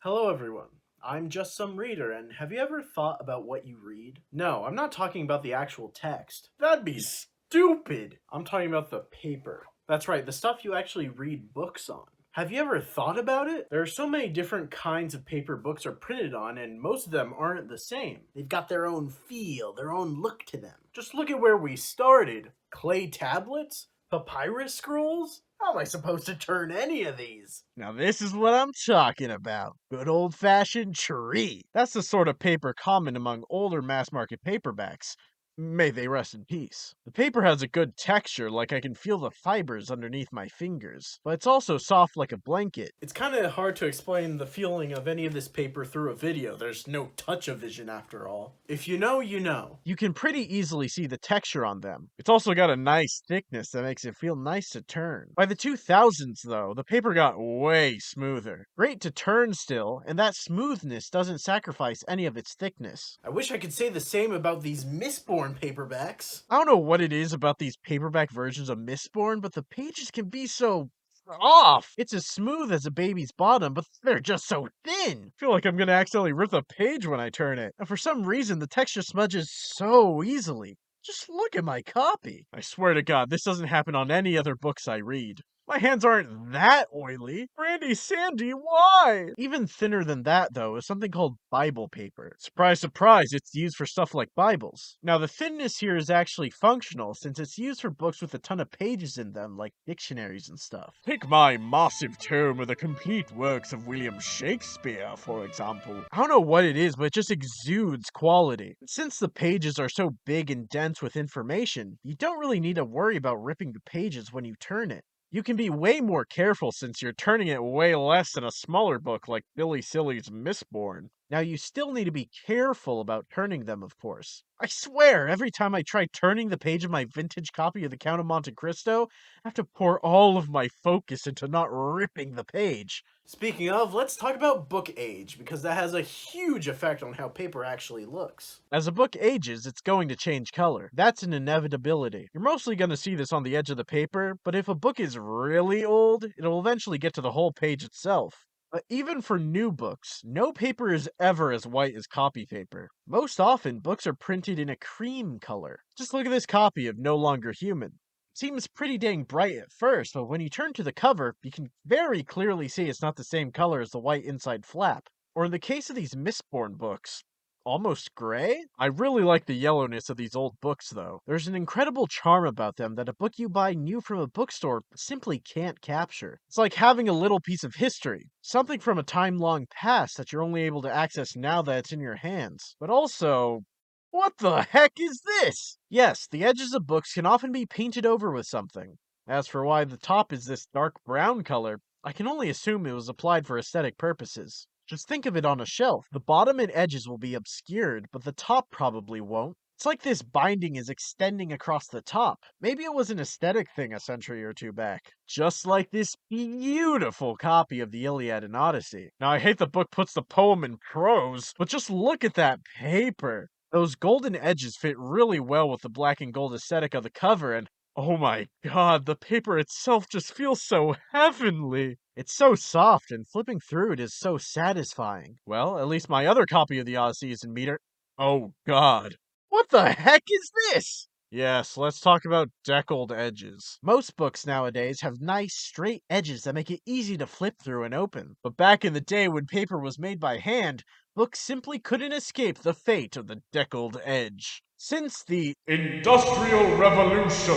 Hello, everyone. I'm just some reader, and have you ever thought about what you read? No, I'm not talking about the actual text. That'd be stupid. I'm talking about the paper. That's right, the stuff you actually read books on. Have you ever thought about it? There are so many different kinds of paper books are printed on, and most of them aren't the same. They've got their own feel, their own look to them. Just look at where we started. Clay tablets? Papyrus scrolls? How am I supposed to turn any of these? Now this is what I'm talking about. Good old-fashioned tree. That's the sort of paper common among older mass-market paperbacks. May they rest in peace. The paper has a good texture, like I can feel the fibers underneath my fingers, but it's also soft like a blanket. It's kind of hard to explain the feeling of any of this paper through a video. There's no touch-o-vision after all. If you know, you know. You can pretty easily see the texture on them. It's also got a nice thickness that makes it feel nice to turn. By the 2000s, though, the paper got way smoother. Great to turn still, and that smoothness doesn't sacrifice any of its thickness. I wish I could say the same about these Mistborn paperbacks. I don't know what it is about these paperback versions of Mistborn, but the pages can be so off. It's as smooth as a baby's bottom, but they're just so thin. I feel like I'm gonna accidentally rip the page when I turn it. And for some reason, the texture smudges so easily. Just look at my copy. I swear to God, this doesn't happen on any other books I read. My hands aren't that oily. Randy Sandy, why? Even thinner than that, though, is something called Bible paper. Surprise, surprise, it's used for stuff like Bibles. Now, the thinness here is actually functional since it's used for books with a ton of pages in them, like dictionaries and stuff. Take my massive tome of the complete works of William Shakespeare, for example. I don't know what it is, but it just exudes quality. Since the pages are so big and dense with information, you don't really need to worry about ripping the pages when you turn it. You can be way more careful since you're turning it way less than a smaller book like Billy Silly's Mistborn. Now, you still need to be careful about turning them, of course. I swear, every time I try turning the page of my vintage copy of The Count of Monte Cristo, I have to pour all of my focus into not ripping the page. Speaking of, let's talk about book age, because that has a huge effect on how paper actually looks. As a book ages, it's going to change color. That's an inevitability. You're mostly going to see this on the edge of the paper, but if a book is really old, it'll eventually get to the whole page itself. But even for new books, no paper is ever as white as copy paper. Most often, books are printed in a cream color. Just look at this copy of No Longer Human. Seems pretty dang bright at first, but when you turn to the cover, you can very clearly see it's not the same color as the white inside flap. Or in the case of these Mistborn books, almost gray? I really like the yellowness of these old books, though. There's an incredible charm about them that a book you buy new from a bookstore simply can't capture. It's like having a little piece of history, something from a time long past that you're only able to access now that it's in your hands. But also, what the heck is this? Yes, the edges of books can often be painted over with something. As for why the top is this dark brown color, I can only assume it was applied for aesthetic purposes. Just think of it on a shelf. The bottom and edges will be obscured, but the top probably won't. It's like this binding is extending across the top. Maybe it was an aesthetic thing a century or two back. Just like this beautiful copy of the Iliad and Odyssey. Now, I hate the book puts the poem in prose, but just look at that paper. Those golden edges fit really well with the black and gold aesthetic of the cover, and oh my god, the paper itself just feels so heavenly. It's so soft, and flipping through it is so satisfying. Well, at least my other copy of the Odyssey is in meter. Oh god. What the heck is this? Yes, let's talk about deckled edges. Most books nowadays have nice straight edges that make it easy to flip through and open. But back in the day when paper was made by hand, books simply couldn't escape the fate of the deckled edge. Since the Industrial Revolution,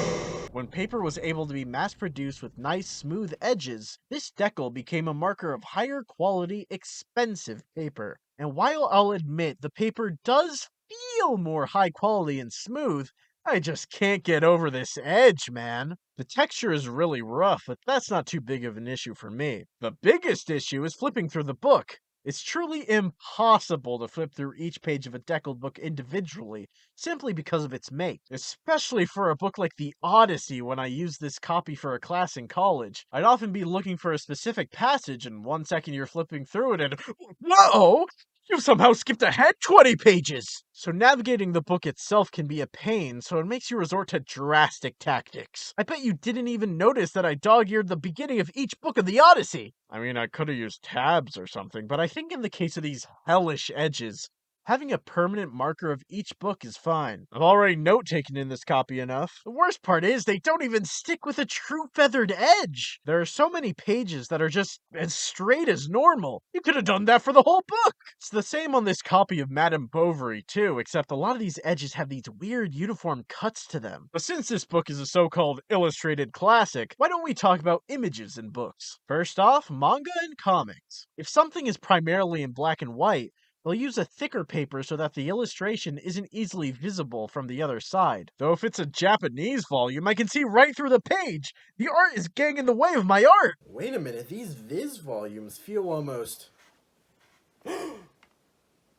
when paper was able to be mass produced with nice smooth edges, this decal became a marker of higher quality, expensive paper. And while I'll admit the paper does feel more high quality and smooth, I just can't get over this edge, man. The texture is really rough, but that's not too big of an issue for me. The biggest issue is flipping through the book. It's truly impossible to flip through each page of a deckled book individually, simply because of its make. Especially for a book like the Odyssey when I used this copy for a class in college. I'd often be looking for a specific passage, and one second you're flipping through it and whoa! You somehow skipped ahead 20 pages! So navigating the book itself can be a pain, so it makes you resort to drastic tactics. I bet you didn't even notice that I dog-eared the beginning of each book of the Odyssey! I mean, I could've used tabs or something, but I think in the case of these hellish edges, having a permanent marker of each book is fine. I've already note-taken in this copy enough. The worst part is, they don't even stick with a true feathered edge! There are so many pages that are just as straight as normal. You could have done that for the whole book! It's the same on this copy of Madame Bovary, too, except a lot of these edges have these weird uniform cuts to them. But since this book is a so-called illustrated classic, why don't we talk about images in books? First off, manga and comics. If something is primarily in black and white, they'll use a thicker paper so that the illustration isn't easily visible from the other side. Though if it's a Japanese volume, I can see right through the page! The art is getting in the way of my art! Wait a minute, these Viz volumes feel almost...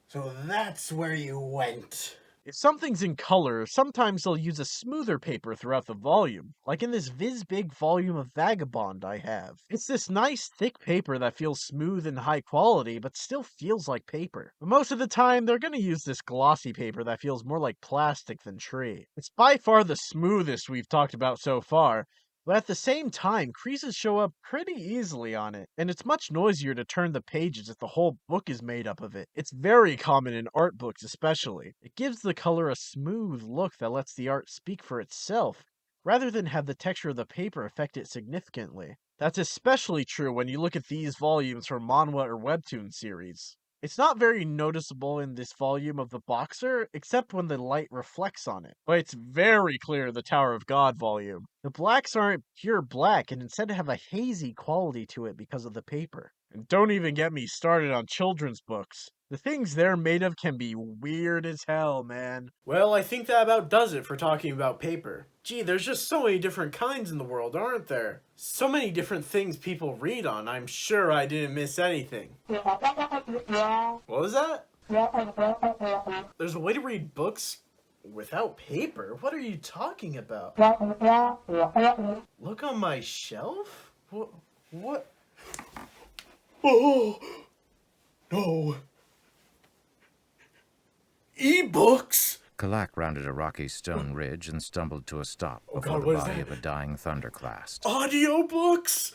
So that's where you went. If something's in color, sometimes they'll use a smoother paper throughout the volume, like in this Viz Big volume of Vagabond I have. It's this nice thick paper that feels smooth and high quality, but still feels like paper. But most of the time, they're gonna use this glossy paper that feels more like plastic than tree. It's by far the smoothest we've talked about so far, but at the same time, creases show up pretty easily on it, and it's much noisier to turn the pages if the whole book is made up of it. It's very common in art books especially. It gives the color a smooth look that lets the art speak for itself, rather than have the texture of the paper affect it significantly. That's especially true when you look at these volumes from Manhwa or Webtoon series. It's not very noticeable in this volume of the Boxer, except when the light reflects on it. But it's very clear in the Tower of God volume. The blacks aren't pure black and instead have a hazy quality to it because of the paper. And don't even get me started on children's books. The things they're made of can be weird as hell, man. Well, I think that about does it for talking about paper. Gee, there's just so many different kinds in the world, aren't there? So many different things people read on. I'm sure I didn't miss anything. What was that? There's a way to read books without paper? What are you talking about? Look on my shelf? What? Oh, no. E-books? Kalak rounded a rocky stone ridge and stumbled to a stop Oh before God, the what is body that? of a dying thunderclast. Audiobooks?